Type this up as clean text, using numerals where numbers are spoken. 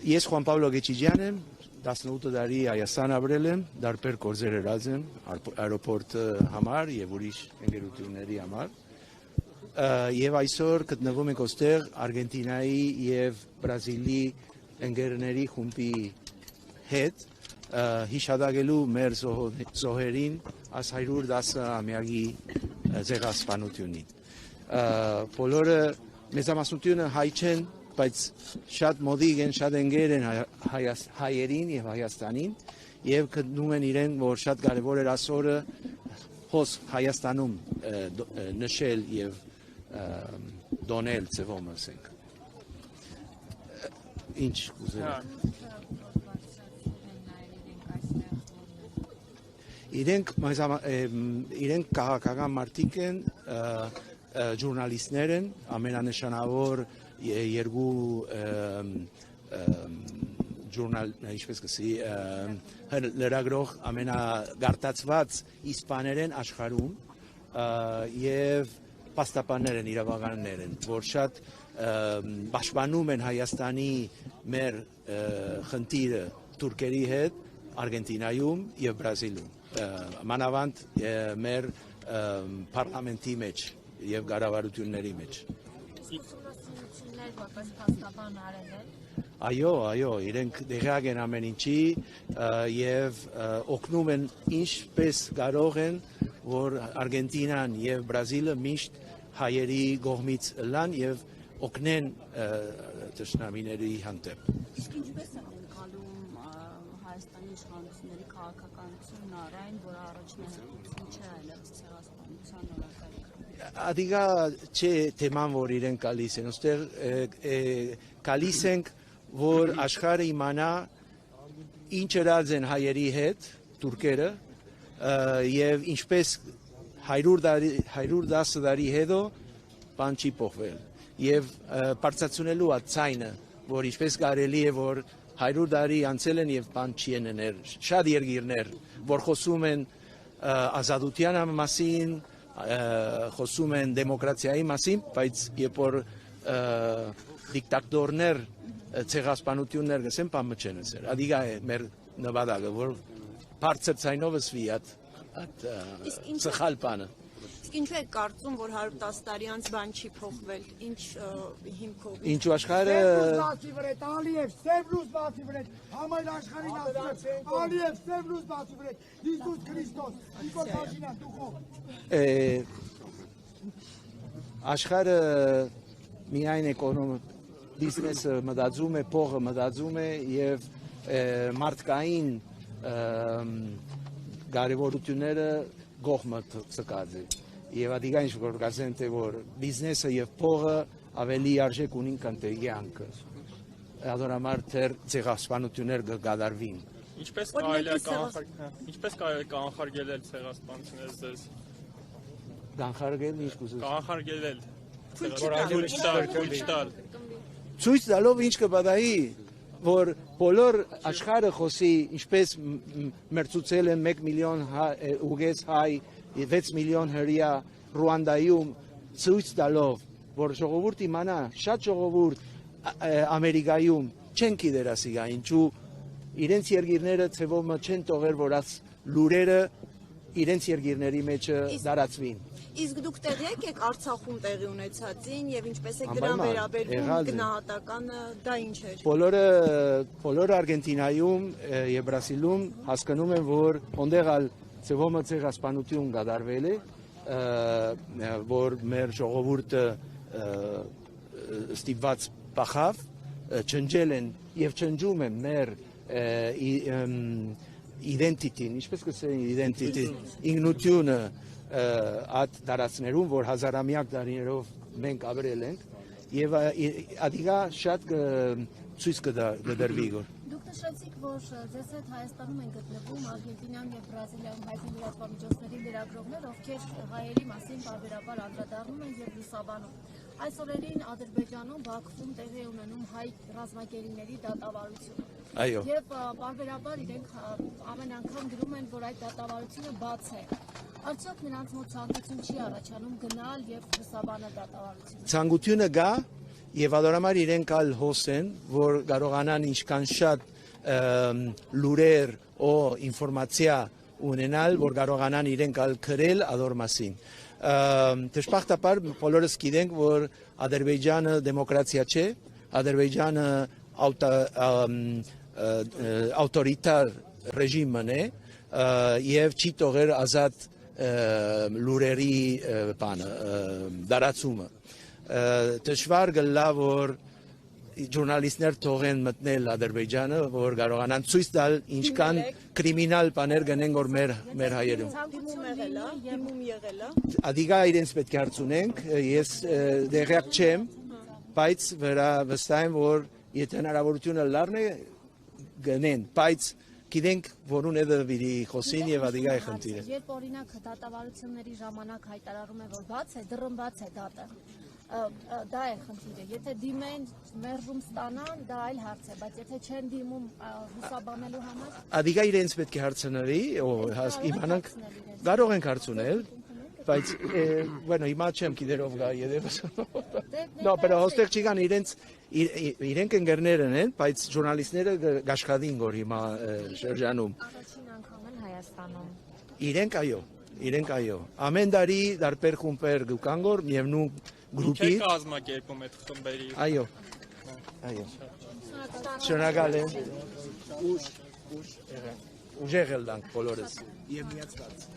Ես Juan Pablo Gechigian եմ, 18 տարի Հայաստան ապրել եմ, դարբեր գործեր արած եմ аэропորտը համար եւ ուրիշ ընկերությունների համար։ Եվ այսօր գտնվում ենք ոստեղ Արգենտինայի եւ Բրազիլի ընկերների խումբի հետ հիշադակելու մեր զոհերին աս 110-ամյակի ցեղասպանությունին։ Բոլորը մեծամասնությունը հայ չեն, բայց շատ մոդիկ են, շատ ընկեր են հայերին եւ Հայաստանին եւ գտնում են իրեն, որ շատ կարեւոր էր այսօրը հոս Հայաստանում նշել եւ դոնել ծևոմ ասենք։ Ինչ կուզել եք։ Իրենք քաղաքական մարդիկ են, ժուրնալիստներ են, ամենանշանավոր երկու ժուրնալ, ինչպես կսի, լրագրող ամենագարտացված իսպաներեն աշխարհում եւ պաստապաններ են, իրավականներ են, որ շատ պաշտպանում են Հայաստանի մեր խնդիրը թուրքերի հետ Արգենտինայում եւ Բրազիլում, մանավանդ մեր parlamenti մեջ եւ կառավարությունների մեջ։ Այո, իրենք դեղյակ են ամեն ինչի եւ օգնում են ինչպես կարող են, որ Արգենտինան եւ Բրազիլը միշտ հայերի կողմից լան եւ օգնեն ճշնամիների հանդեպ։ Իսկ ինչպես են ընկալում Հայաստանի իշխանությունների քաղաքականությունն առայն, որ առաջնահերթություն չէ այլևս ցեղասպանության օրակարգը։ Ադիգա չէ թեման, որ իրենք գալիս են, ոստեղ գալիս ենք, որ աշխարհը իմանա ինչ ըրած են հայերի հետ թուրքերը եւ ինչպես 110 տարի հետո բան չի փոխվել եւ բարձրացնելու ցայնը, որ ինչպես կարելի է, որ 100 տարի անցել են եւ բան չի եներ, շատ երկիրներ, որ խոսում են ազատության մասին, խոսում են դեմոկրատիայի մասին, բայց երբ որ դիկտատորներ ցեղասպանություններ գսեն, բան չեն ասել։ Ադիգա է մեր նպատակը, որ բարձր ցայնով ասվի այդ սխալ բանը։ Իսկ ինչու եք կարծում, որ 110 տարի անց բան չի փոխվել, ինչ հիմքով։ Ինչու աշխարհը Ալիև Սևլուս բացի վրետ, համայն աշխարհին ասում Ալիև Սևլուս բացի վրետ, Հիսուս Քրիստոս, Նիկոլ Փաշինյան դուխով։ Աշխարհը միայն բիզնեսը մտածում է, փողը մտածում է եւ մարդկային կարևորությունները գողմը ցկած է։ Եվ ադիգա ինչ որ գազեն թե որ բիզնեսը եւ փողը ավելի արժեք ունին քան թե յանքը։ Ադորամար թեր ցեղասպանություններ կգադարվին։ Ինչպես կարելի է կանխարգելել ցեղասպանությունները ձեզ։ Կանխարգելել ինչ կուզես։ Կանխարգելել։ Ցույց տալով ինչ կբադայի, որ բոլոր աշխարհը խոսի, ինչպես մերցուցել են 1 միլիոն ուգես հայ, 6 միլիոն հրյա Ռուանդայում, ցույց տալով, որ ժողովուրդը իմանա, շատ ժողովուրդ Ամերիկայում չեն գիտեր ասիգա, ինչու իրենց երկիրները ցևոմը չեն տողեր, որ աս լուրերը իրենց երկիրների մեջ դարածվին։ Իսկ դուք տեղի եք Արցախում տեղի ունեցածին եւ ինչպես է դրան վերաբերվում գնահատականը, դա ինչ էր։ Բոլորը Արգենտինայում եւ Բրազիլում հասկանում են, որ ոնդեղալ ցևոմը ցեղասպանություն կատարվել է, որ մեր ժողովուրդը ստիպված բախավ, չնջել են եւ չնջում են մեր identity-ին, ինչպես կսեն identity, ինքնությունը այդ տարածներում, որ հազարամյակ տարիներով մենք ապրել ենք եւ ադիգա շատ ցույց կդրվի գոր։ Դուք նշեցիք, որ ձեզ հետ Հայաստանում են գտնվում Արգենտինայում եւ Բրազիլիայում հայտնի լրատվամիջոցների լրագրողներ, ովքեր հայերի մասին բարբերաբար անդրադառնում են եւ լուսաբանում։ Այս օրերին Ադրբեջանում Բաքվում տեղի է ունենում հայ ռազմագերիների դատավարությունը։ Այո։ Եվ բարբերաբար իրենք ամեն անգամ գրում են, որ այդ դատավարությունը բաց է։ Արդյոք նրանց մոտ ցանկություն չի առաջանում գնալ եւ լուսաբանել դատավարությունը։ Ցանկությունը կա եւ ադորամար իրենք ալ հոսեն, որ կարողանան ինչքան շատ լուրեր օ ինֆորմացիա ունենալ, որ կարողանան իրենք ալ քրել ադոր մասին։ Դժբախտաբար բոլորս գիտենք, որ Ադրբեջանը դեմոկրատիա չէ, Ադրբեջանը ավտորիտար ռեժիմն է եւ չի թողեր ազատ լուրերի բանը դարացումը դժվար գլա որ ժուրնալիստներ թողեն մտնել Ադրբեջանը որ կարողանան ցույց տալ ինչքան կրիմինալ բաներ գնեն որ մեր հայերում Դիմում եղել է Ադիգա իրենց պետք է հարցունենք ես դեղյակ չեմ բայց վստահ եմ որ եթե հնարավորությունը լառն է գնեն բայց գիտենք որ ունեդը վիրի խոսին եւ ադիգա է խնդիրը Երբ օրինակ դատավարությունների ժամանակ հայտարարում է որ բաց է դռնբաց է դատը դա է խնդիրը եթե դիմեն մերժում ստանան դա այլ հարց է բայց եթե չեն դիմում հուսաբանելու համար Ադիգա իրենց պետք է հարցնի իմանանք կարող ենք հարցնել բայց bueno հիմա չեմ գիտեր ով գա եդևս No pero հոստեղ չկան իրենք ընկերներն են բայց ժուրնալիստները գաշխատին որ հիմա շրջանում Առաջին անգամ են Հայաստանում իրենք այո ամեն տարի դարբեր խումբեր գուկան որ միևնույն գրուպի Չէ կազմակերպում այդ խմբերի այո շնորհակալ եմ ուժեղ ելանք բոլորս եւ միացած